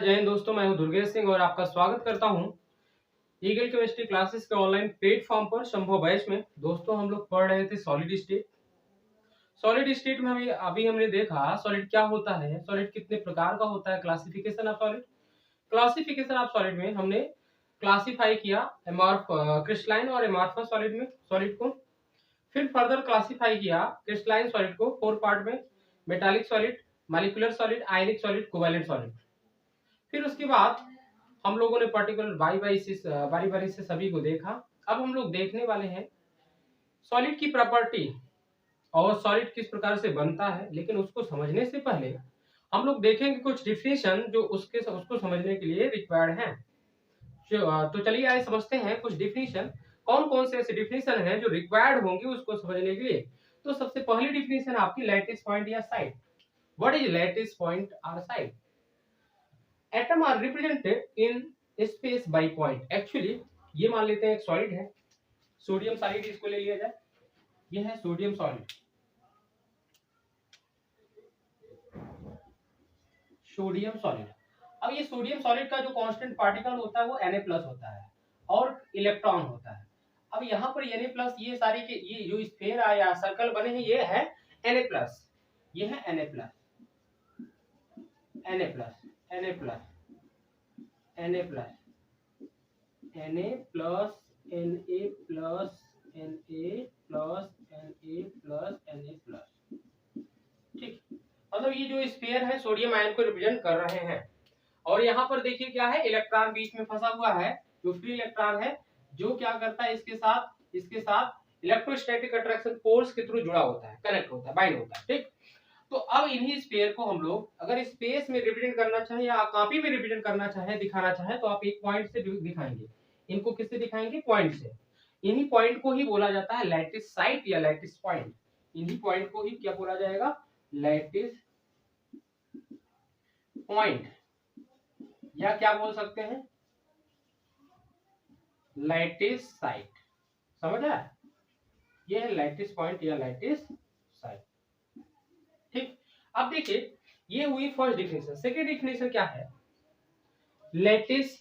जय हिंद दोस्तों, मैं हूं दुर्गेश सिंह और आपका स्वागत करता हूं ईगल केमिस्ट्री क्लासेस के ऑनलाइन प्लेटफॉर्म पर संभव बैच में। दोस्तों, हम लोग पढ़ रहे थे सॉलिड स्टेट। सॉलिड स्टेट में अभी हमने देखा सॉलिड क्या होता है, सॉलिड कितने प्रकार का होता है, classification of solid. Classification of solid में हमने क्लासिफाई किया क्रिस्टलाइन और एमॉर्फस सॉलिड में सॉलिड को। फिर फर्दर क्लासिफाई किया क्रिस्टलाइन सॉलिड को 4 पार्ट में: मेटालिक सॉलिड, मॉलिक्यूलर सॉलिड, आयनिक सॉलिड, कोवैलेंट सॉलिड। फिर उसके बाद हम लोगों ने पर्टिकुलर बारी बारी से सभी को देखा। अब हम लोग देखने वाले हैं सॉलिड की प्रॉपर्टी और सॉलिड किस प्रकार से बनता है। लेकिन उसको समझने से पहले हम लोग देखेंगे कुछ डिफिनेशन जो उसको समझने के लिए रिक्वायर्ड हैं। तो चलिए आइए समझते हैं कुछ डिफिनेशन। कौन कौन से ऐसे डिफिनेशन हैं जो रिक्वायर्ड होंगे उसको समझने के लिए। तो सबसे पहली डिफिनेशन आपकी लैटिस पॉइंट या side. What is lattice point और side? Atom are represented in space by point. Actually ये मान लेते हैं एक सॉलिड है, सोडियम सॉलिड, इसको ले लिया जाए। ये है सोडियम सॉलिड, सोडियम सॉलिड। अब ये सोडियम सॉलिड का जो कांस्टेंट पार्टिकल होता है वो Na+ होता है और इलेक्ट्रॉन होता है। अब यहाँ पर Na+, ये सारे के ये जो स्फीयर आया सर्कल बने हैं ये है Na+, ये है Na+, Na+, Na+, Na+, Na+, Na+, Na+, ठीक। मतलब ये जो स्फीयर है सोडियम आयन को रिप्रेजेंट कर रहे हैं। और यहाँ पर देखिए क्या है, इलेक्ट्रॉन बीच में फंसा हुआ है, जो फ्री इलेक्ट्रॉन है, जो क्या करता है इसके साथ इलेक्ट्रोस्टैटिक अट्रैक्शन फोर्स के थ्रू जुड़ा होता है, कनेक्ट होता है, बाइंड होता है। ठीक। तो अब इन्हीं स्फीयर को हम लोग अगर स्पेस में रिप्रेजेंट करना चाहे या कॉपी में रिप्रेजेंट करना चाहे, दिखाना चाहे, तो आप एक पॉइंट से दिखाएंगे। इनको किससे दिखाएंगे? पॉइंट से। इन्हीं पॉइंट को ही बोला जाता है लैटिस साइट या लैटिस पॉइंट। इन्हीं पॉइंट को ही क्या बोला जाएगा? लैटिस पॉइंट, या क्या बोल सकते हैं? Lattice site. समझ आया? ये है लैटिस पॉइंट या लैटिस साइट। ठीक। अब देखिए ये हुई फर्स्ट डिफिनेशन। सेकंड डिफिनेशन क्या है? Lattice,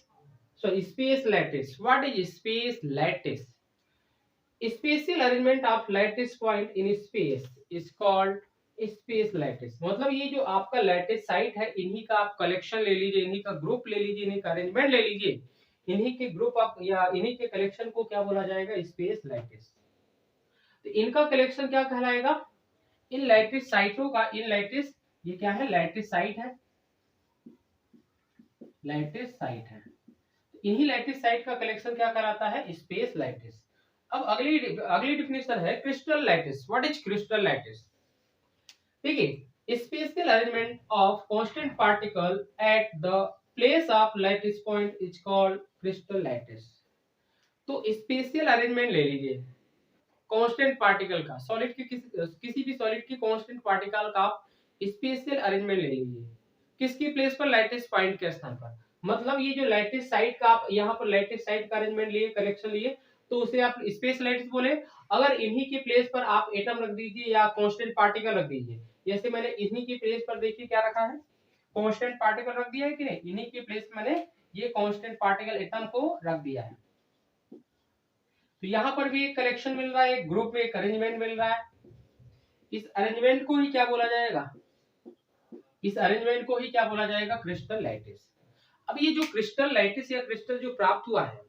sorry, space lattice. What is space lattice? Spatial arrangement of lattice point in space is called space lattice. मतलब ये जो आपका लैटिस साइट है, इन्हीं का आप कलेक्शन ले लीजिए, इन्हीं का ग्रुप ले लीजिए, इन्हीं का अरेंजमेंट ले लीजिए, इन्हीं के ग्रुप आप या इन्हीं के कलेक्शन को क्या बोला जाएगा? Space lattice. तो इनका कलेक्शन क्या कहलाएगा? इन लैटिस साइटों का, इन लैटिस, ये क्या है? लैटिस साइट है, लैटिस साइट है। इन्हीं लैटिस साइट का कलेक्शन क्या कहलाता है? Space lattice. अब अगली अगली डिफिनेशन है crystal lattice. What is crystal lattice? देखिए, special arrangement of constant particle at the place of lattice point is called crystal lattice. तो स्पेशल अरेंजमेंट ले लीजिए कांस्टेंट पार्टिकल का, सॉलिड की किसी भी सॉलिड की कांस्टेंट पार्टिकल का आप स्पेशल अरेंजमेंट ले लीजिए। किसकी प्लेस पर? लैटिस पॉइंट के स्थान पर। मतलब ये जो लैटिस साइट का आप यहाँ पर लैटिस साइट का अरेंजमेंट लिए, कलेक्शन लिए, तो उसे आप स्पेस लैटिस बोले। अगर इन्हीं की प्लेस पर आप एटम रख दीजिए या कांस्टेंट पार्टिकल रख दीजिए, जैसे मैंने इन्हीं की प्लेस पर देखिए क्या रखा है, कांस्टेंट पार्टिकल रख दिया है कि नहीं? इन्हीं की प्लेस पर मैंने ये कांस्टेंट पार्टिकल एटम को रख दिया है। तो यहाँ पर भी एक कलेक्शन मिल रहा है, एक ग्रुप में एक अरेंजमेंट मिल रहा है। इस अरेंजमेंट को ही क्या बोला जाएगा? इस अरेंजमेंट को ही क्या बोला जाएगा? Crystal lattice. अब ये जो क्रिस्टल लैटिस या क्रिस्टल जो प्राप्त हुआ है,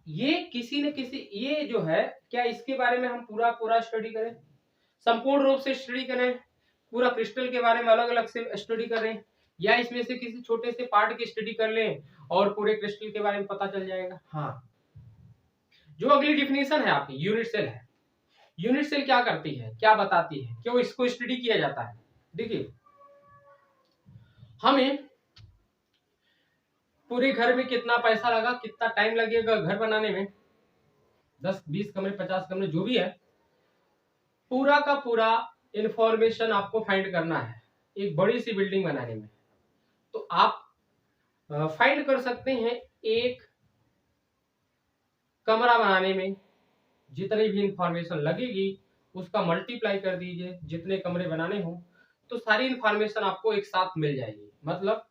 ये किसी न किसी, ये जो है क्या इसके बारे में हम पूरा पूरा स्टडी करें, संपूर्ण रूप से स्टडी करें, पूरा क्रिस्टल के बारे में अलग अलग से स्टडी करें, या इसमें से किसी छोटे से पार्ट की स्टडी कर लें और पूरे क्रिस्टल के बारे में पता चल जाएगा? हाँ। जो अगली डिफिनेशन है आपकी यूनिट सेल है। यूनिट सेल क्या करती है, क्या बताती है, क्यों इसको स्टडी किया जाता है? देखिए, हमें पूरे घर में कितना पैसा लगा, कितना टाइम लगेगा घर बनाने में, 10 20 कमरे, 50 कमरे, जो भी है, पूरा का पूरा इंफॉर्मेशन आपको फाइंड करना है एक बड़ी सी बिल्डिंग बनाने में। तो आप फाइंड कर सकते हैं एक कमरा बनाने में जितनी भी इंफॉर्मेशन लगेगी उसका मल्टीप्लाई कर दीजिए, जितने कमरे बनाने हो तो सारी इंफॉर्मेशन आपको एक साथ मिल जाएगी। मतलब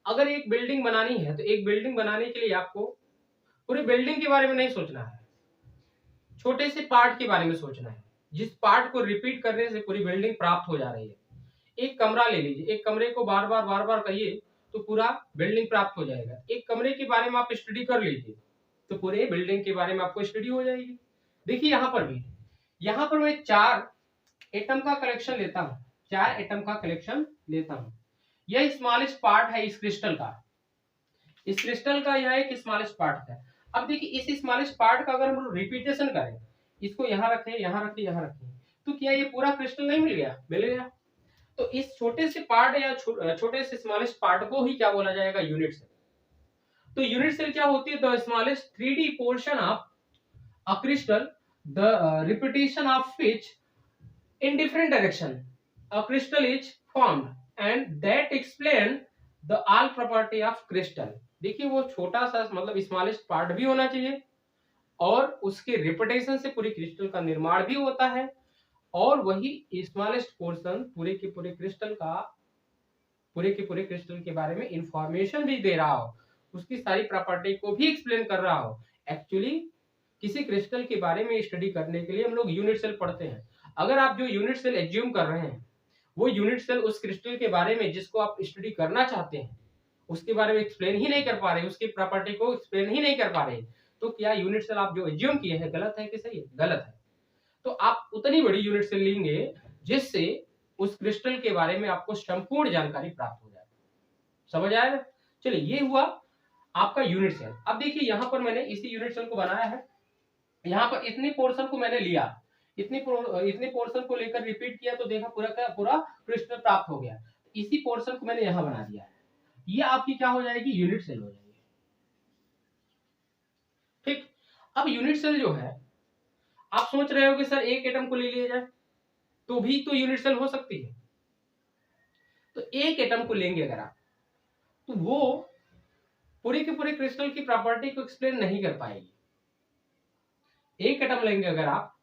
अगर एक बिल्डिंग बनानी है तो एक बिल्डिंग बनाने के लिए आपको पूरी बिल्डिंग के बारे में नहीं सोचना है, छोटे से पार्ट के बारे में सोचना है, जिस पार्ट को रिपीट करने से पूरी बिल्डिंग प्राप्त हो जा रही है। एक कमरा ले लीजिए, एक कमरे को बार बार कहिए तो पूरा बिल्डिंग प्राप्त हो जाएगा। एक कमरे के बारे में आप स्टडी कर लीजिए तो पूरे बिल्डिंग के बारे में आपको स्टडी हो जाएगी। देखिए यहाँ पर भी, यहाँ पर मैं 4 एटम का कलेक्शन लेता हूँ, 4 एटम का कलेक्शन लेता हूँ। यह स्मॉलेस्ट पार्ट है इस क्रिस्टल का, इस क्रिस्टल का यह एक स्मॉलेस्ट पार्ट है। अब देखिए इस स्मॉलेस्ट पार्ट का अगर हम लोग रिपीटेशन करें, इसको यहाँ रखें, यहाँ रखें, यहाँ रखें, तो क्या ये पूरा क्रिस्टल नहीं मिल गया? मिल गया। तो इस छोटे से पार्ट या छोटे से स्मॉलेस्ट पार्ट को ही क्या बोला जाएगा? Unit cell. तो यूनिट सेल क्या होती है? The smallest 3D portion of a crystal, the repetition of which in different direction a crystal is formed and that explain the all property of crystal। देखिए वो छोटा सा मतलब स्मॉलेस्ट पार्ट भी होना चाहिए और उसके रिपीटेशन से पूरी क्रिस्टल का निर्माण भी होता है, और वही स्मॉलेस्ट पोर्शन पूरे के पूरे क्रिस्टल का, पूरे के पूरे क्रिस्टल के बारे में इंफॉर्मेशन भी दे रहा हो, उसकी सारी प्रॉपर्टी को भी एक्सप्लेन कर रहा हो। एक्चुअली किसी क्रिस्टल के बारे में स्टडी करने के लिए हम लोग यूनिट सेल पढ़ते हैं। अगर आप जो यूनिट सेल एज्यूम कर रहे हैं वो यूनिट सेल उस क्रिस्टल के बारे में जिसको आप स्टडी करना चाहते हैं उसके बारे में एक्सप्लेन ही नहीं कर पा रहे, उसकी प्रॉपर्टी को एक्सप्लेन ही नहीं कर पा रहे, तो क्या यूनिट सेल आप जो एज्यूम किए हैं गलत है कि सही है? गलत है। तो आप उतनी बड़ी यूनिट सेल लेंगे जिससे उस क्रिस्टल के बारे में आपको संपूर्ण जानकारी प्राप्त हो जाए। समझ आएगा? चलिए ये हुआ आपका यूनिट सेल। अब देखिए यहाँ पर मैंने इसी यूनिट सेल को बनाया है, यहाँ पर इतनी पोर्शन को मैंने लिया, इतनी पोर्शन को लेकर रिपीट किया तो देखा पूरा का पूरा क्रिस्टल प्राप्त हो गया। इसी पोर्शन को मैंने यहाँ बना दिया है, ये आपकी क्या हो जाएगी? यूनिट सेल हो जाएगी। ठीक। अब यूनिट सेल जो है, आप सोच रहे हो कि सर एक एटम को ले लिया जाए तो भी तो यूनिट सेल हो सकती है। तो एक एटम को लेंगे अगर आप, तो वो पूरे के पूरे क्रिस्टल की प्रॉपर्टी को एक्सप्लेन नहीं कर पाएगी। एक एटम लेंगे अगर आप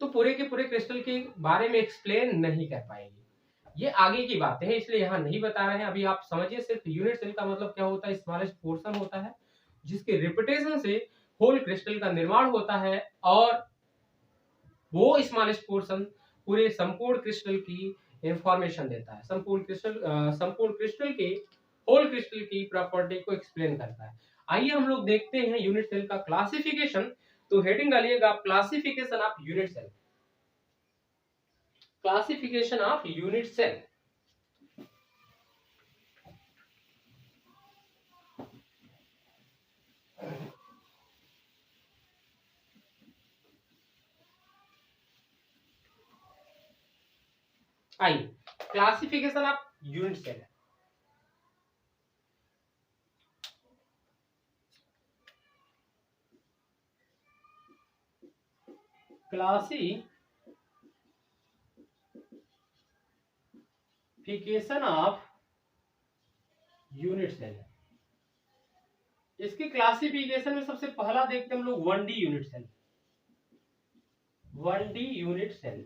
तो पूरे के पूरे क्रिस्टल के बारे में एक्सप्लेन नहीं कर पाएगी। ये आगे की बातें हैं इसलिए यहाँ नहीं बता रहे हैं, अभी आप समझिए सिर्फ यूनिट सेल का मतलब क्या होता है। स्मॉलेस्ट पोर्शन होता है जिसके रिपीटेशन से होल क्रिस्टल का निर्माण होता है, और वो स्मॉलेस्ट पोर्शन पूरे संपूर्ण क्रिस्टल की इंफॉर्मेशन देता है, संपूर्ण क्रिस्टल के होल क्रिस्टल की प्रॉपर्टी को एक्सप्लेन करता है। आइए हम लोग देखते हैं यूनिट सेल का क्लासिफिकेशन। तो हेडिंग डालिएगा classification of unit cell, classification of unit cell. आइए classification of unit cell. Classification of unit cell. इसके क्लासिफिकेशन में सबसे पहला देखते हैं हम लोग 1D unit cell. 1D unit cell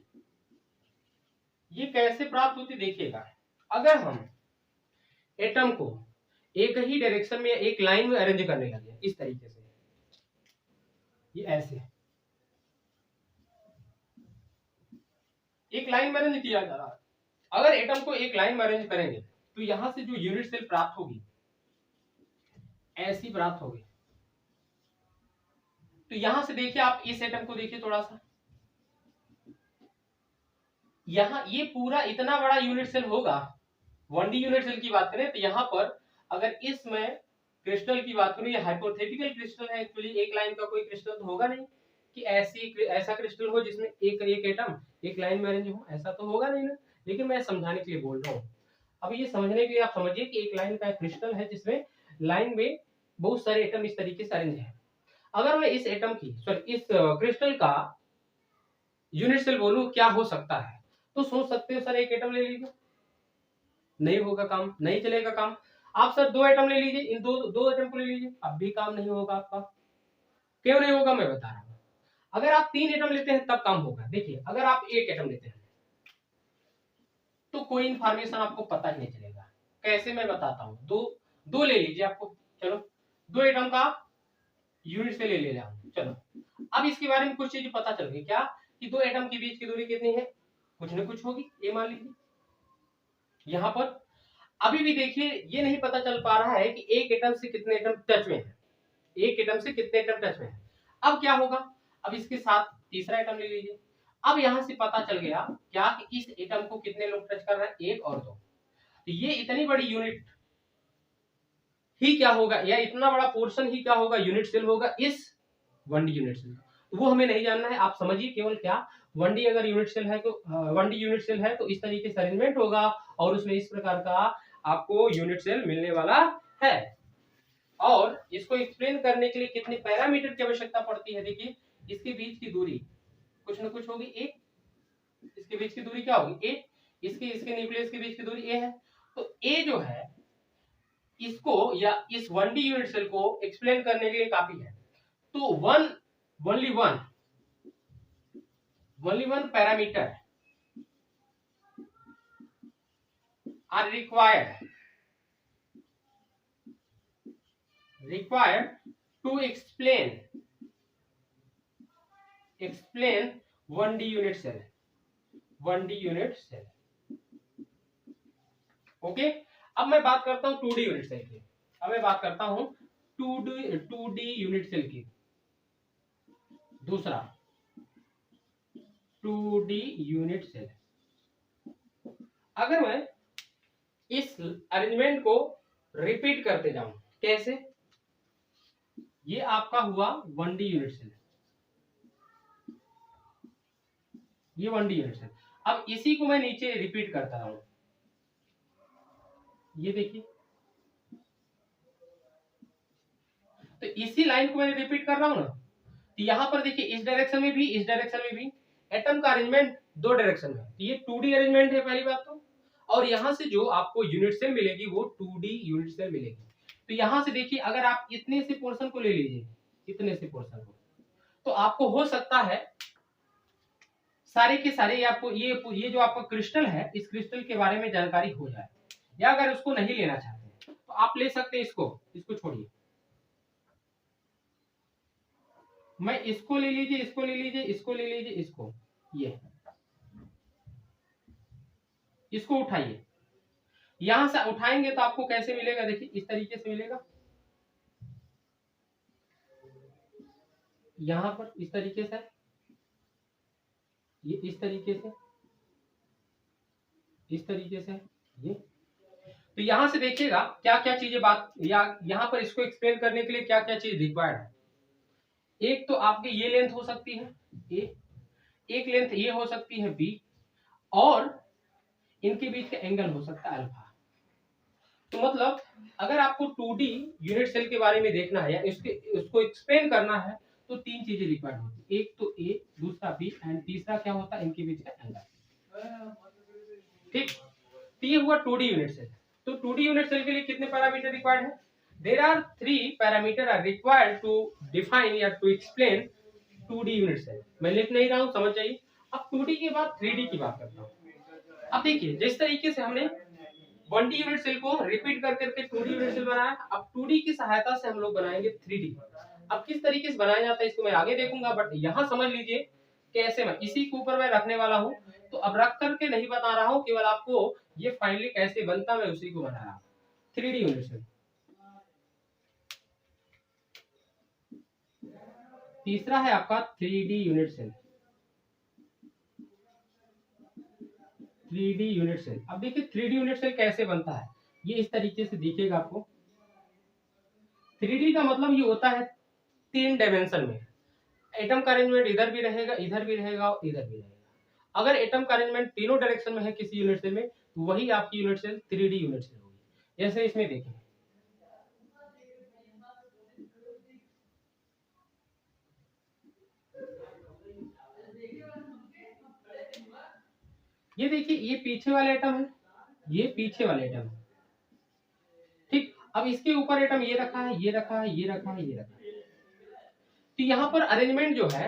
ये कैसे प्राप्त होती देखिएगा। अगर हम एटम को एक ही डायरेक्शन में एक लाइन में अरेंज करने लगे इस तरीके से, ये ऐसे एक लाइन में अरेंज किया जा रहा है, अगर एटम को एक लाइन में अरेंज करेंगे तो यहां से जो यूनिट सेल प्राप्त होगी ऐसी प्राप्त होगी। तो यहां से देखिए आप इस एटम को देखिए थोड़ा सा, यहां ये पूरा इतना बड़ा यूनिट सेल होगा। 1D यूनिट सेल की बात करें तो यहां पर अगर इसमें क्रिस्टल की बात करूं, ये हाइपोथेटिकल क्रिस्टल है, एक्चुअली एक लाइन का कोई क्रिस्टल तो होगा नहीं कि ऐसा क्रिस्टल हो जिसमें एक एटम एक लाइन में अरेंज हो, ऐसा तो होगा नहीं ना। लेकिन मैं समझाने के लिए बोल रहा हूँ। अब ये समझने के लिए आप समझिए कि एक लाइन का क्रिस्टल है जिसमें लाइन में बहुत सारे एटम इस तरीके से अरेंज है। अगर मैं इस एटम की इस क्रिस्टल का यूनिट सेल बोलूं क्या हो सकता है, तो सोच सकते हो सर एक एटम ले लीजिए, नहीं होगा काम, नहीं चलेगा काम। आप सर 2 एटम ले लीजिए, इन दो एटम को ले लीजिए, अब भी काम नहीं होगा आपका। क्यों नहीं होगा मैं बता रहा हूं। अगर आप 3 एटम लेते हैं तब काम होगा। देखिए अगर आप एक एटम लेते हैं तो कोई इंफॉर्मेशन आपको पता ही नहीं चलेगा। कैसे मैं बताता हूँ। दो ले लीजिए आपको, चलो 2 एटम का यूनिट सेल ले लिया। चलो अब इसके बारे में कुछ चीजें पता चल गई, क्या कि 2 एटम के बीच की दूरी कितनी है, कुछ न कुछ होगी, ये मान लीजिए। यहाँ पर अभी भी देखिए ये नहीं पता चल पा रहा है कि एक एटम से कितने एटम टच में है, एक एटम से कितने एटम टच में है। अब क्या होगा, अब इसके साथ तीसरा एटम ले लीजिए। अब यहां से पता चल गया क्या कि इस एटम को कितने लोग टच कर रहे हैं, 1 और 2। तो ये इतनी बड़ी यूनिट ही क्या होगा, या इतना बड़ा पोर्शन ही क्या होगा, यूनिट सेल होगा इस 1D यूनिट सेल। वो हमें नहीं जानना है, आप समझिए केवल क्या 1D अगर यूनिट सेल है तो 1D यूनिट सेल है तो इस तरीके से अरेंजमेंट होगा और उसमें इस प्रकार का आपको यूनिट सेल मिलने वाला है। और इसको एक्सप्लेन करने के लिए कितने पैरामीटर की आवश्यकता पड़ती है, देखिए इसके बीच की दूरी कुछ न कुछ होगी ए, इसके बीच की दूरी क्या होगी ए, इसके न्यूक्लियस के बीच की दूरी ए है। तो ए जो है इसको या इस 1D यूनिट सेल को एक्सप्लेन करने के लिए काफी है। तो only one parameter are required to explain 1D unit cell, 1D unit cell. Okay, अब मैं बात करता हूं 2D यूनिट सेल की। अब मैं बात करता हूं 2D यूनिट सेल की। दूसरा 2D यूनिट सेल, अगर मैं इस अरेंजमेंट को रिपीट करते जाऊं, कैसे, ये आपका हुआ 1D यूनिट सेल, ये 1D यूनिट सेल। अब इसी को मैं नीचे रिपीट करता हूं, ये देखिए, तो इसी लाइन को मैंने रिपीट कर रहा हूं ना। तो यहां पर देखिए इस डायरेक्शन में भी, इस डायरेक्शन में भी एटम का अरेंजमेंट 2 डायरेक्शन में। तो ये 2D अरेंजमेंट है पहली बात तो, और यहां से जो आपको यूनिट सेल मिलेगी वो 2D यूनिट सेल मिलेगी। तो यहां से देखिए अगर आप इतने से पोर्शन को ले लीजिए, इतने से पोर्शन को, तो आपको हो सकता है सारे के सारे आपको ये जो आपका क्रिस्टल है, इस क्रिस्टल के बारे में जानकारी हो जाए। या अगर उसको नहीं लेना चाहते तो आप ले सकते हैं इसको छोड़िए, मैं इसको ले लीजिए, इसको ले लीजिए, इसको ले लीजिए, इसको उठाइए। यहां से उठाएंगे तो आपको कैसे मिलेगा, देखिए इस तरीके से मिलेगा, यहां पर इस तरीके से, ये इस तरीके से, इस तरीके से, ये। तो यहां से देखिएगा क्या क्या चीजें बात, या यहां पर इसको एक्सप्लेन करने के लिए क्या क्या चीज रिक्वायर्ड है। एक तो आपकी ये लेंथ हो सकती है ए, एक लेंथ ये हो सकती है बी, और इनके बीच का एंगल हो सकता है अल्फा। तो मतलब अगर आपको 2D यूनिट सेल के बारे में देखना है या उसको एक्सप्लेन करना है तो 3 चीजें रिक्वायर्ड होती है, एक तो ए, दूसरा बी एंड तीसरा क्या होता है, इनके बीच का एंगल। ठीक, तो ये हुआ 2D यूनिट सेल। तो 2D यूनिट सेल के लिए कितने पैरामीटर रिक्वायर्ड है, there are 3 parameter are required to define या to explain 2D unit cell. मैं लिख नहीं रहा हूं, समझ जाइए। अब 2D के बाद 3D की बात करता हूं। अब देखिए जिस तरीके से हमने 1D यूनिट सेल को रिपीट कर करके 2D यूनिट सेल बनाया, अब 2D की सहायता से हम लोग बनाएंगे 3D। अब किस तरीके से बनाया जाता है इसको मैं आगे देखूंगा, बट यहां समझ लीजिए कैसे, मैं इसी के ऊपर मैं रखने वाला हूं। तो अब रख करके नहीं बता रहा हूं, केवल आपको ये फाइनली कैसे बनता मैं उसी को बना रहा हूं। 3D यूनिट सेल, तीसरा है आपका 3D unit cell, 3D unit cell. अब देखिए 3D यूनिट सेल कैसे बनता है, ये इस तरीके से दिखेगा आपको। 3D का मतलब ये होता है 3 डायमेंशन में एटम का अरेंजमेंट इधर भी रहेगा, इधर भी रहेगा और इधर भी रहेगा। अगर एटम का अरेंजमेंट तीनों डायरेक्शन में है किसी यूनिट सेल में, तो वही आपकी unit cell 3D unit cell होगी। जैसे इसमें देखें, ये देखिए ये पीछे वाले एटम है, ये पीछे वाले एटम है, ठीक। अब इसके ऊपर एटम ये रखा है, ये रखा है, ये रखा है, ये रखा है। तो यहाँ पर अरेंजमेंट जो है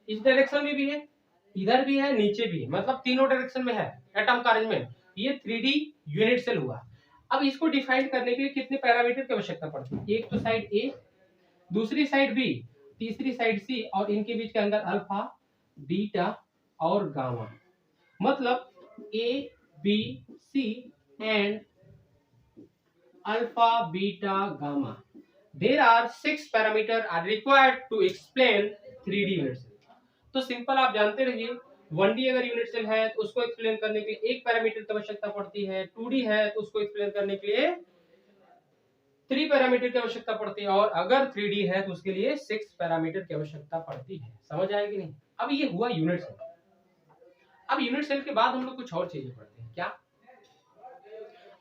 इस डायरेक्शन में भी है, इधर भी है, नीचे भी है, मतलब तीनों डायरेक्शन में है एटम का अरेंजमेंट। ये 3D यूनिट सेल हुआ। अब इसको डिफाइन करने के लिए कितने पैरामीटर की आवश्यकता पड़ती है? एक तो साइड ए, दूसरी साइड बी, तीसरी साइड सी, और इनके बीच के अंदर अल्फा, बीटा और गामा। मतलब A, B, C and alpha, beta, gamma. There are 6 parameters are required to explain 3D unit cell. तो सिंपल आप जानते रहिए, 1D अगर यूनिट सेल है तो उसको एक्सप्लेन करने के लिए एक पैरामीटर की आवश्यकता पड़ती है, 2D है तो उसको एक्सप्लेन करने के लिए 3 पैरामीटर की आवश्यकता पड़ती है, और अगर 3D है तो उसके लिए 6 पैरामीटर की आवश्यकता पड़ती है। समझ आएगी नहीं? अब ये हुआ यूनिट सेल। अब यूनिट सेल के बाद हम लोग कुछ और चीजें पढ़ते हैं। क्या?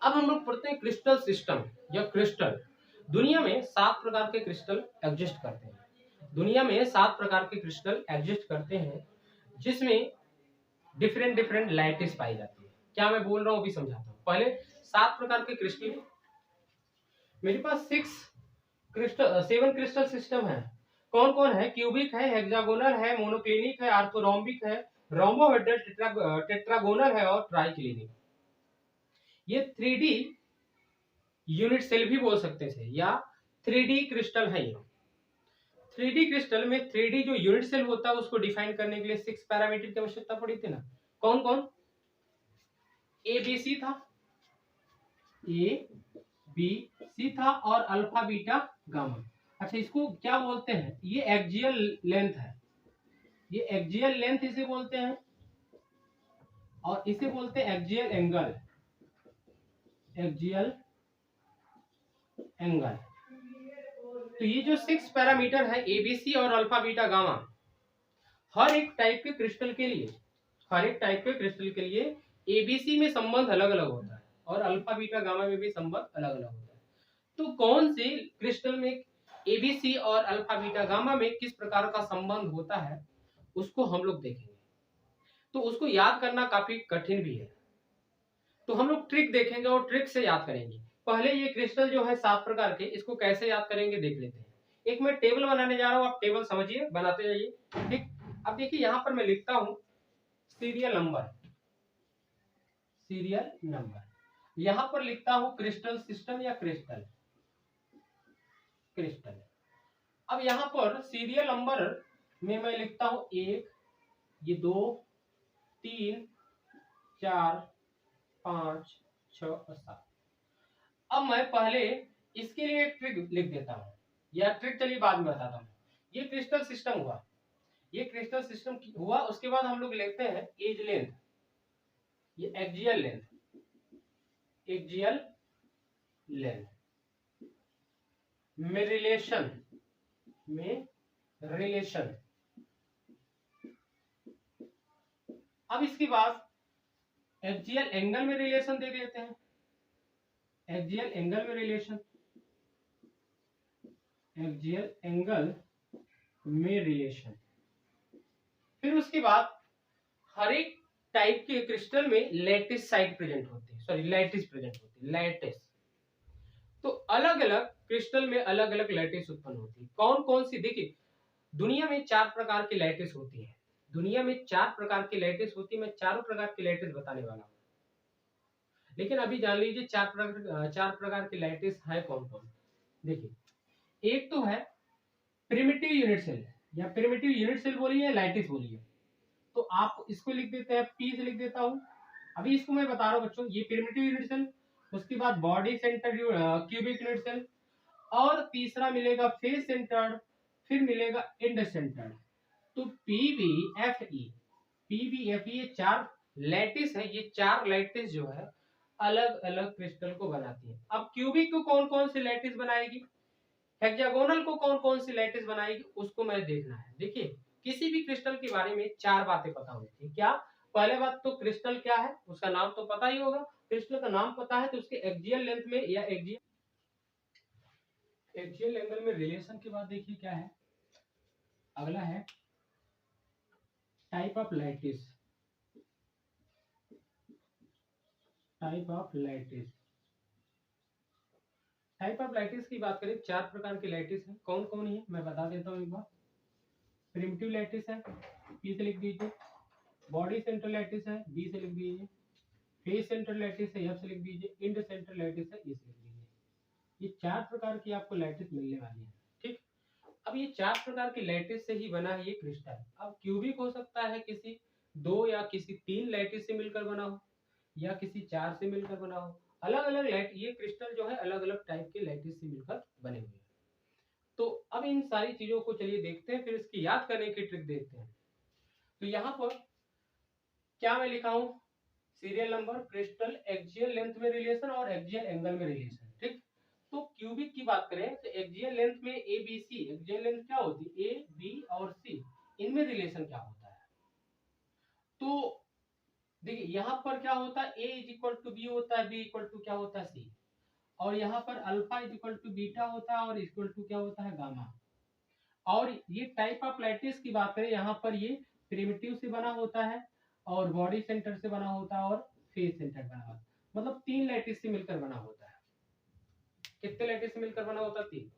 अब हम लोग पढ़ते हैं क्रिस्टल सिस्टम या क्रिस्टल। दुनिया में 7 प्रकार के क्रिस्टल एग्जिस्ट करते हैं। दुनिया में 7 प्रकार के क्रिस्टल एग्जिस्ट करते हैं, जिसमें डिफरेंट डिफरेंट लाइटिस पाई जाती है। क्या मैं बोल रहा हूँ अभी समझाता हूँ। पहले 7 प्रकार के क्रिस्टल, मेरे पास 7 क्रिस्टल सिस्टम है। कौन कौन है? क्यूबिक है, हेक्सागोनल है, मोनोक्लिनिक है, आर्थोरोम्बिक है, रोम्बोहेड्रल, टेट्रागोनल है और ट्राइक्लिनिक। ये 3D यूनिट सेल भी बोल सकते थे या 3D क्रिस्टल है। ये 3D क्रिस्टल में 3D जो यूनिट सेल होता है उसको डिफाइन करने के लिए 6 पैरामीटर की आवश्यकता पड़ी थी ना। कौन कौन? ए बी सी था, ए बी सी था, और अल्फा, बीटा, गामा। अच्छा, इसको क्या बोलते हैं? ये एक्सियल लेंथ है, ये एक्सियल लेंथ इसे बोलते हैं, और इसे बोलते हैं एक्सियल एंगल, एक्सियल एंगल। तो ये जो 6 पैरामीटर है एबीसी और अल्फा, बीटा, गामा, हर एक टाइप के क्रिस्टल के लिए, हर एक टाइप के क्रिस्टल के लिए एबीसी में संबंध अलग अलग होता है और अल्फा, बीटा, गामा में भी संबंध अलग अलग होता है। तो कौन से क्रिस्टल में एबीसी और अल्फा, बीटा, गामा में किस प्रकार का संबंध होता है उसको हम लोग देखेंगे। तो उसको याद करना काफी कठिन भी है, तो हम लोग ट्रिक देखेंगे और ट्रिक से याद करेंगे। पहले ये क्रिस्टल जो है 7 प्रकार के, इसको कैसे याद करेंगे देख लेते हैं। एक मैं टेबल बनाने जा रहा हूँ, आप टेबल समझिए, बनाते जाइए। ठीक, अब देखिए यहाँ पर मैं लिखता हूँ सीरियल नंबर, सीरियल नंबर। यहाँ पर लिखता हूँ क्रिस्टल सिस्टम या क्रिस्टल, क्रिस्टल। अब यहाँ पर सीरियल नंबर में मैं लिखता हूँ 1, ये 2, 3, 4, 5, 6 और 7। अब मैं पहले इसके लिए एक ट्रिक लिख देता हूँ, या ट्रिक चलिए बाद में बताता हूँ। ये क्रिस्टल सिस्टम हुआ, ये क्रिस्टल सिस्टम हुआ। उसके बाद हम लोग लेते हैं एज लेंथ, ये एक्सियल लेंथ, एक्सियल लेंथ में रिलेशन, में रिलेशन। अब इसके बाद एक्सियल एंगल में रिलेशन देख लेते हैं, एक्सियल एंगल में रिलेशन, एक्सियल एंगल में रिलेशन। फिर उसके बाद हर एक टाइप के क्रिस्टल में लैटिस साइड प्रेजेंट होती है, सॉरी लैटिस प्रेजेंट होती है, लैटिस। तो अलग अलग क्रिस्टल में अलग अलग लैटिस उत्पन्न होती है। कौन कौन सी? देखिए, दुनिया में 4 प्रकार की लैटिस होती है, दुनिया में 4 प्रकार की लैटिस होती है। मैं चारों प्रकार की लैटिस बताने वाला हूँ, लेकिन अभी जान लीजिए 4 प्रकार की लैटिस है कौन कौन। देखिए, एक तो है प्रिमिटिव यूनिट सेल, या प्रिमिटिव यूनिट सेल बोलिए, लैटिस बोलिए। तो आप इसको लिख देते हैं, पी से लिख देता हूं। अभी इसको मैं बता रहा हूं बच्चों, ये प्रिमिटिव यूनिट सेल, उसके बाद body centred cubic unit cell, और तीसरा मिलेगा फेस सेंटर्ड, फिर मिलेगा एंड सेंटर्ड। तो पीवीएफई, पीवीएफई, ये 4 लैटिस है। ये 4 लैटिस जो है अलग अलग क्रिस्टल को बनाती है। अब क्यूबिक को कौन कौन सी लैटिस बनाएगी, हेक्सागोनल को कौन कौन सी लैटिस बनाएगी, उसको मैं देखना है। देखिए, किसी भी क्रिस्टल के बारे में 4 बातें पता होनी चाहिए। क्या? पहले बात तो क्रिस्टल क्या है उसका नाम तो पता ही होगा। क्रिस्टल का नाम पता है तो उसके एक्सियल लेंथ में या एक्सियल एंगल में रिलेशन के बाद देखिए क्या है, अगला है type of lattice, type of lattice. Type of lattice की बात करें, 4 प्रकार की लैटिस है। कौन कौन है मैं बता देता हूँ एक बार। प्रिमिटिव लैटिस है, पी से लिख दीजिए। बॉडी सेंटर लैटिस है, बी से लिख दीजिए। फेस सेंटर लैटिस है एफ से लिख दीजिए, इंड सेंटर लैटिस है ई से लिख दीजिए। ये 4 प्रकार की आपको लैटिस मिलने वाली है। ठीक, अब ये 4 प्रकार की लैटिस से ही बना है ये क्रिस्टल। अब क्यूबिक हो सकता है किसी 2 या किसी 3 लैटिस से मिलकर बना हो, या किसी 4 से मिलकर बना हो। अलग अलग लाइट, ये क्रिस्टल जो है अलग अलग टाइप के लैटिस से मिलकर बने हुए हैं। तो अब इन सारी चीजों को चलिए देखते हैं, फिर इसकी याद करने की ट्रिक देखते हैं। तो यहाँ पर क्या मैं लिखा हूं, serial number, crystal, axial length में रिलेशन और एक्सियल एंगल में रिलेशन। ठीक, तो क्यूबिक की बात करें तो एक्सियल लेंथ में a B c, axial length क्या होती है, ए बी और सी, इनमें रिलेशन क्या होता है। तो देखिए यहाँ पर क्या होता है, ए इज इक्वल टू बी होता है, बी इक्वल टू क्या होता है, सी, और यहाँ पर alpha is equal to beta होता है और इक्वल टू क्या होता है, गामा। और ये टाइप ऑफ लैटिस की बात करें, यहाँ पर ये प्रिमिटिव से बना होता है और बॉडी सेंटर से बना होता है और फेस सेंटर बना होता है, मतलब 3 लैटिस से मिलकर बना होता है। कितने लैटिस से मिलकर बना होता है, 3।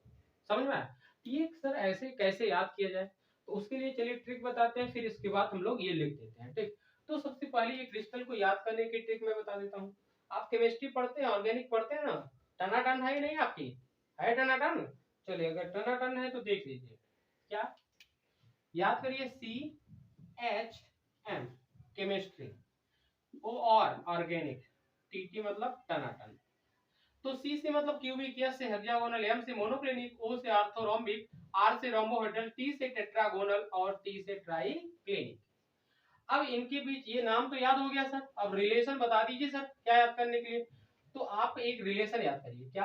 समझ में आया? ये सर ऐसे कैसे याद किया जाए, तो उसके लिए चलिए ट्रिक बताते हैं, फिर इसके बाद हम लोग ये लिख देते हैं। ठीक, तो सबसे पहले ये क्रिस्टल को याद करने की ट्रिक मैं बता देता हूँ। आप केमिस्ट्री पढ़ते हैं, ऑर्गेनिक पढ़ते हैं ना, टनाटन है नहीं आपकी, है टनाटन? चलिए अगर टनाटन है तो देख लीजिए, क्या याद करिए, CHM केमिस्ट्री, O और ऑर्गेनिक, TT मतलब टनाटन। तो C से मतलब क्यूबिक, S से हेक्सागोनल, M से मोनोक्लिनिक, O से ऑर्थोरोम्बिक, R से रोम्बोहेड्रल, T से टेट्रागोनल और T से ट्राइक्लिनिक। अब इनके बीच ये नाम तो याद हो गया सर, अब रिलेशन बता दीजिए सर क्या याद करने के लिए। तो आप एक रिलेशन याद करिए, क्या,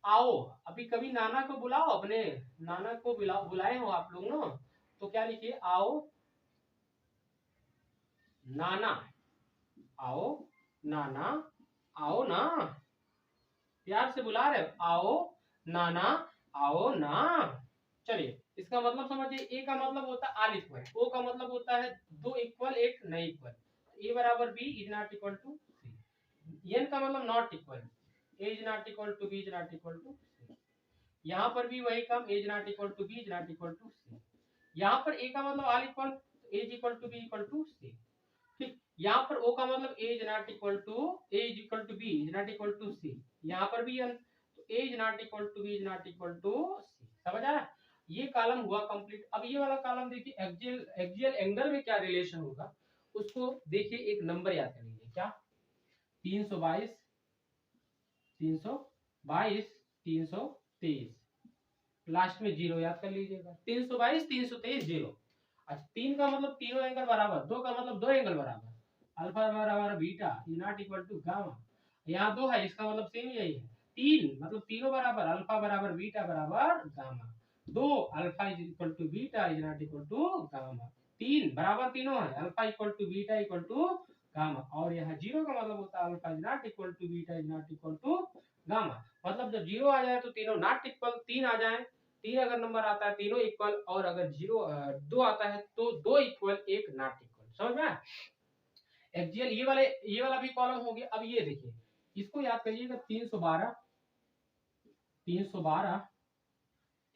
आओ, अभी कभी नाना को बुलाओ, अपने नाना को बुलाए हो आप लोग ना, तो क्या लिखिए, आओ नाना, आओ नाना, आओ ना, प्यार से बुला रहे हो, आओ नाना, आओ ना। चलिए इसका मतलब समझिए, ए का मतलब होता है ऑल इक्वल, ओ का मतलब होता है 2 इक्वल 1 नहीं इक्वल, ए बराबर B is not equal to C. N का मतलब not equal, A is not equal to B is not equal to C. यहाँ पर भी वही काम, A is not equal to B is not equal to C. यहाँ पर A का मतलब all equal, A is equal to B equal to C. ठीक, यहाँ पर ओ का मतलब A is not equal to, A is equal to B is not equal to C. यहाँ पर भी तो A is not equal to B is not equal to C. समझ आया? ये कॉलम हुआ कंप्लीट। अब ये वाला कॉलम देखिए, एक्सियल एक्सियल एंगल में क्या रिलेशन होगा उसको देखिए, एक नंबर याद कर लीजिए, क्या, 322, 322, 323, लास्ट में 0 याद कर लीजिएगा, 322, 323, 0। अच्छा, 3 का मतलब तीनों एंगल बराबर, 2 का मतलब 2 एंगल बराबर, अल्फा बराबर beta is not equal to gamma. यहाँ 2 है, इसका मतलब सेम यही है। 3 मतलब तीनों बराबर, अल्फा बराबर बीटा बराबर gamma. 2 alpha is equal to beta is not equal to gamma. 3 बराबर तीनों है, alpha equal to beta equal to gamma. और यहाँ 0 का मतलब होता है alpha is not equal to beta is not equal to gamma. मतलब जब 0 आ जाए तो तीनों नॉट इक्वल, 3 आ जाए, 3 अगर नंबर आता है तीनों इक्वल, और अगर 2 आता है तो 2 इक्वल 1 नॉट इक्वल। समझ में? एक्सियल ये वाला भी कॉलम हो गया। अब ये देखिए, इसको याद करिएगा, 312, 312,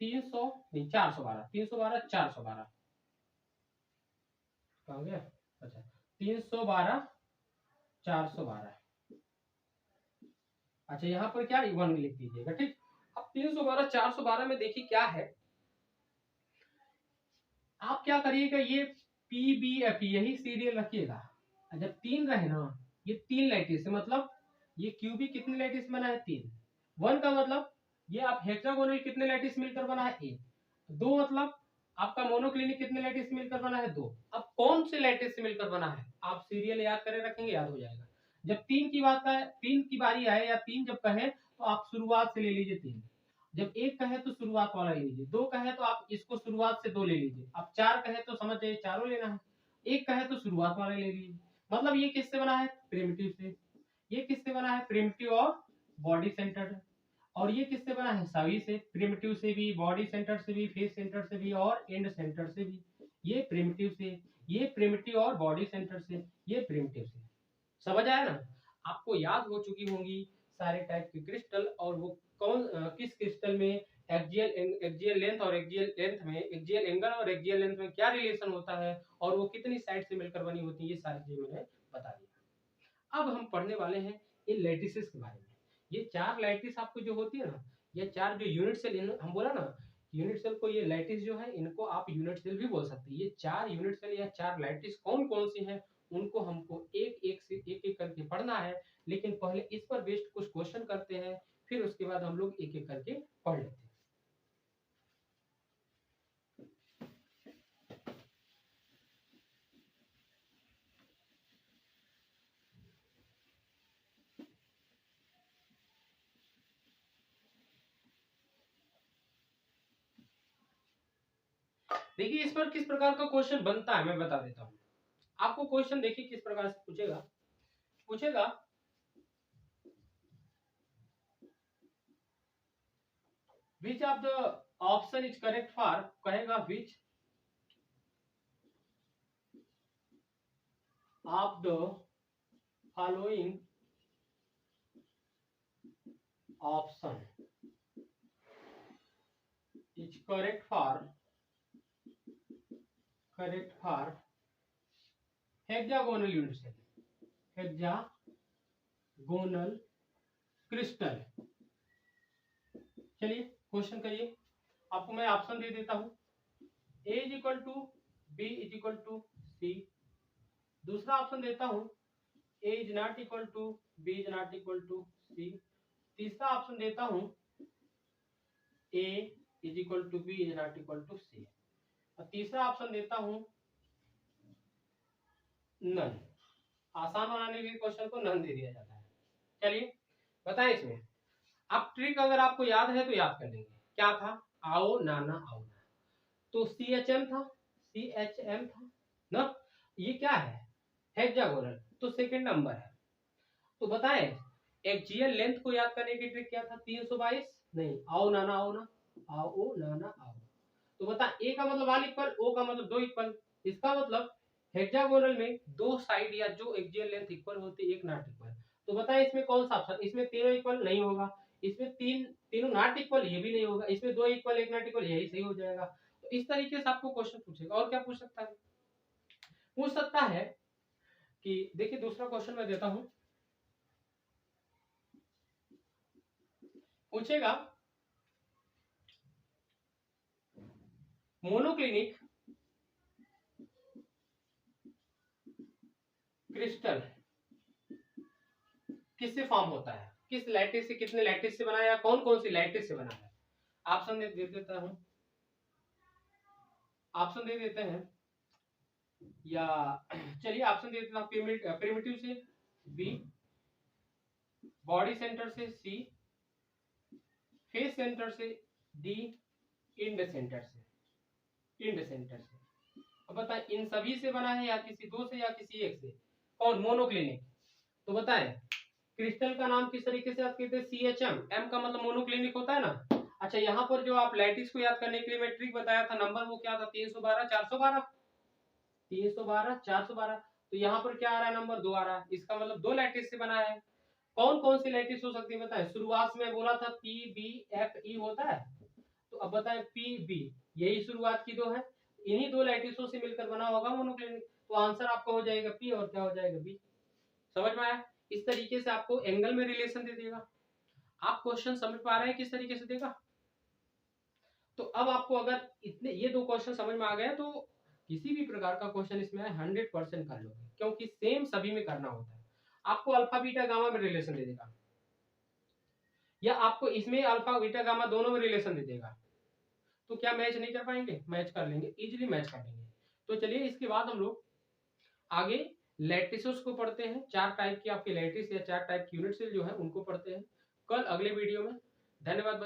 300 नहीं 412, 312, 412 कहाँ गया, अच्छा 312, 412। अच्छा यहाँ पर क्या 1 लिख दीजिएगा। ठीक, अब 312, 412 में देखिए क्या है, आप क्या करिएगा, ये PBF यही सीरियल रखिएगा। जब 3 रहे ना, ये 3 लैटिस मतलब ये क्यूबिक कितने लैटिस बना है, 3। 1 का मतलब ये आप हेक्सागोनल कितने लैटिस मिलकर बना है, 1। 2 मतलब आपका मोनोक्लिनिक कितने लैटिस मिलकर बना है, 2। अब कौन से लैटिस से मिलकर बना है, आप सीरियल याद करे रखेंगे, याद हो जाएगा। जब 3 की बात है, 3 की बारी आए या 3 जब कहे तो आप शुरुआत से ले लीजिए 3। जब 1 कहे तो शुरुआत वाला ले लीजिए, 2 कहे तो आप इसको शुरुआत से 2 ले लीजिए, अब 4 कहे तो समझ जाइए चारों लेना है, 1 कहे तो शुरुआत वाला ले लीजिए। मतलब ये किससे बना है, प्रिमिटिव से। ये किससे बना है, प्रिमिटिव और बॉडी सेंटर्ड। और ये किससे बना है, सभी से, प्रिमिटिव से भी, बॉडी सेंटर से भी, फेस सेंटर से भी और एंड सेंटर से भी। ये प्रिमिटिव से, ये प्रिमिटिव और बॉडी सेंटर से, ये प्रिमिटिव से। समझ आया ना? आपको याद हो चुकी होंगी सारे टाइप के क्रिस्टल, और वो कौन किस क्रिस्टल में एक्सियल लेंथ और एक्सियल लेंथ में, एक्सियल एंगल और एक्सियल लेंथ में क्या रिलेशन होता है, और वो कितनी साइड से मिलकर बनी होती है, ये सारी चीजें मैंने बता दी। अब हम पढ़ने वाले हैं इन लैटिसेस के बारे में। ये 4 लैटिस आपको जो होती है ना, ये 4 जो यूनिट सेल, हम बोला ना यूनिट सेल को, ये लैटिस जो है इनको आप यूनिट सेल भी बोल सकते हैं। ये 4 यूनिट सेल या 4 लैटिस कौन कौन सी हैं उनको हमको एक एक करके पढ़ना है। लेकिन पहले इस पर बेस्ड कुछ क्वेश्चन करते हैं, फिर उसके बाद हम लोग एक एक करके पढ़ लेते हैं। देखिए इस पर किस प्रकार का क्वेश्चन बनता है मैं बता देता हूँ आपको। क्वेश्चन देखिए किस प्रकार से पूछेगा which of the option is correct for, कहेगा which of the following option is correct for hexagonal unit cell, hexagonal crystal. चलिए क्वेश्चन करिए, आपको मैं ऑप्शन दे देता हूं। A is equal to B is equal to C. दूसरा option देता हूं A is not equal to B is not equal to C. तीसरा ऑप्शन देता हूं A is equal to B is not equal to सी। और तीसरा option देता हूं नन। आसान बनाने के लिए क्वेश्चन को नन दे दिया जाता है। चलिए बताएं इसमें आप ट्रिक अगर आपको याद है तो याद कर लेंगे। क्या था? आओ नाना आओ ना, तो CHM था, CHM था ना। ये क्या है? हेक्सागोनल, तो सेकंड नंबर है। तो बताएं एक्सियल लेंथ को याद करने की ट्रिक क्या था? 322 नहीं, आओ नाना आओ ना, आओ नाना आओ। तो बता ए का मतलब 1 इक्वल, ओ का मतलब 2 इक्वल। इसका मतलब हेक्सागोनल में दो साइड या जो एक्सियल लेंथ इक्वल होती है, एक नॉट इक्वल। तो बताएं इसमें कौन सा ऑप्शन? इसमें तीनों इक्वल नहीं होगा, इसमें तीनों नॉट इक्वल, ये भी नहीं होगा, इसमें 2 इक्वल एक नॉट इक्वल, यही सही हो जाएगा। तो इस तरीके से आपको क्वेश्चन पूछेगा। और क्या पूछ सकता है? पूछ सकता है कि देखिए दूसरा क्वेश्चन मैं देता हूं, पूछेगा मोनोक्लिनिक क्रिस्टल किससे फॉर्म होता है, किस लैटिस से, कितने लैटिस से बना है, या कौन कौन सी लैटिस से बना है। ऑप्शन दे देता हूं, ऑप्शन दे देते हैं, या चलिए ऑप्शन दे देता हूं। प्रिमिटिव से बी, बॉडी सेंटर से सी, फेस सेंटर से डी, इंड सेंटर से अब बताएं इन सभी से बना है या किसी दो से या किसी एक से। और मोनोक्लिनिक, तो बताएं क्रिस्टल का नाम किस तरीके से याद करते हैं? CHM, M का मतलब मोनोक्लिनिक होता है ना। अच्छा यहाँ पर जो आप लैटिस को याद करने के लिए मैं ट्रिक बताया था, नंबर वो क्या था? 312 412, 312 412। तो यहाँ पर क्या आ रहा है? नंबर 2 आ रहा है। इसका मतलब दो लैटिस से बना है। कौन कौन सी लैटिस हो सकती है बताएं? शुरुआत में बोला था PBFE होता है, तो अब बताएं PB, यही शुरुआत की दो है, इन्हीं दो लैटिसों से मिलकर बना होगा मोनोक्लिनिक। तो आंसर आपका हो जाएगा P, और क्या हो जाएगा? B। समझ में आया? इस तरीके से आपको एंगल में रिलेशन दे देगा। आप क्वेश्चन समझ पा रहे हैं किस तरीके से देगा? तो अब आपको अगर इतने ये दो क्वेश्चन समझ में आ गए तो किसी भी प्रकार का क्वेश्चन इसमें 100% कर लोगे, क्योंकि सेम सभी में करना होता है। आपको अल्फा बीटा गामा में रिलेशन दे देगा, या आपको इसमें अल्फा बीटा गामा दोनों में रिलेशन दे देगा, तो क्या मैच नहीं कर पाएंगे? मैच कर लेंगे, इजीली मैच कर लेंगे। तो चलिए इसके बाद हम लोग आगे लैटिसेस को पढ़ते हैं। 4 टाइप की आपके लैटिस या 4 टाइप की यूनिट सेल जो है उनको पढ़ते हैं कल अगले वीडियो में। धन्यवाद।